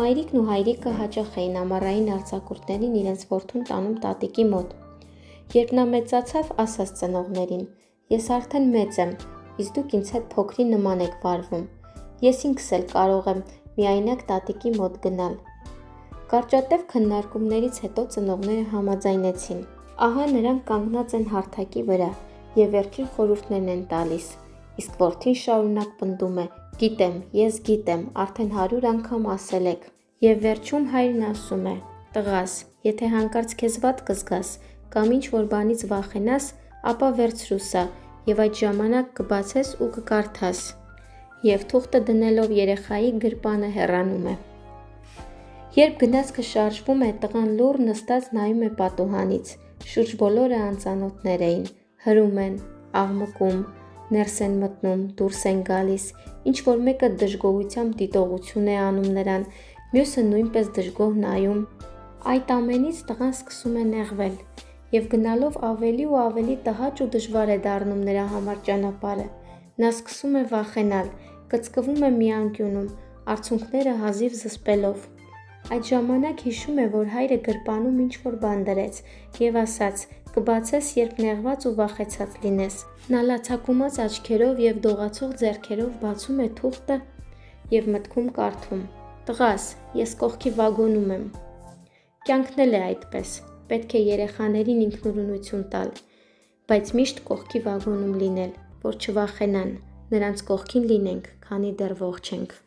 Մայրիկն ու հայրիկը հաճախ էին ամառային արձակուրդներին իրենց որդուն տանում տատիկի մոտ։ Երբ նա մեծացավ, ասաց ծնողներին. «Ես արդեն մեծ եմ, իսկ դուք ինձ հետ փոքրի նման եք վարվում։ Ես ինքս էլ կարող եմ միայնակ տատիկի մոտ գնալ»։ Կարճատև քննարկումներից հետո ծնողները համաձայնեցին։ Ահա նրանք կանգնած են հարթակի վրա և վերջին խորհուրդներն են տալիս, իսկ որդին շարունակ պնդում է. «Գիտեմ, ես գիտեմ, արդեն 100 անգամ ասել եք»։ Եվ վերջում հայրն ասում է. «Տղաս, եթե հանկարծ քեզ վատ կզգաս կամ ինչ-որ բանից վախենաս, ապա վերցրու սա և այդ ժամանակ կբացես ու կկարդաս»։ Եվ թուղթը դնելով երեխայի գրպանը հեռանում է։ Երբ գնացքը շարժվում է, տղան լուռ նստած նայում է պատուհանից։ Շուրջ բոլորը անծանոթներ էին, հրում են, աղմկում, ներս են մտնում, դուրս են գալիս, ինչ-որ մեկը դժգոհությամբ դիտողություն է անում նրան, մյուսը նույնպես դժգոհ նայում։ Այդ ամենից տղան սկսում է նեղվել, և գնալով ավելի ու ավելի տհաճ ու դժվար է դառնում նրա համար ճանապարհը։ Նա սկսում է վախենալ, կծկվում է մի անկյունում, արցունքները հազիվ զսպելով։ Այդ ժամանակ հիշում է, որ հայրը գրպանում ինչ-որ բան դրեց և ասաց. «Կբացես, երբ նեղված ու վախեցած լինես»։ Նա լացակումած աչքերով և դողացող ձեռքերով բացում է թուղթը և մտքում կարդում. «Տղաս, ես կողքի վագոնում եմ»։ Կյանքն էլ է այդպես, պետք է երեխաներին ինքնուրույնություն տալ, բայց միշտ կողքի վագոնում լինել, որ չվախենան, նրանց կողքին լինենք, քանի դեռ ողջ ենք։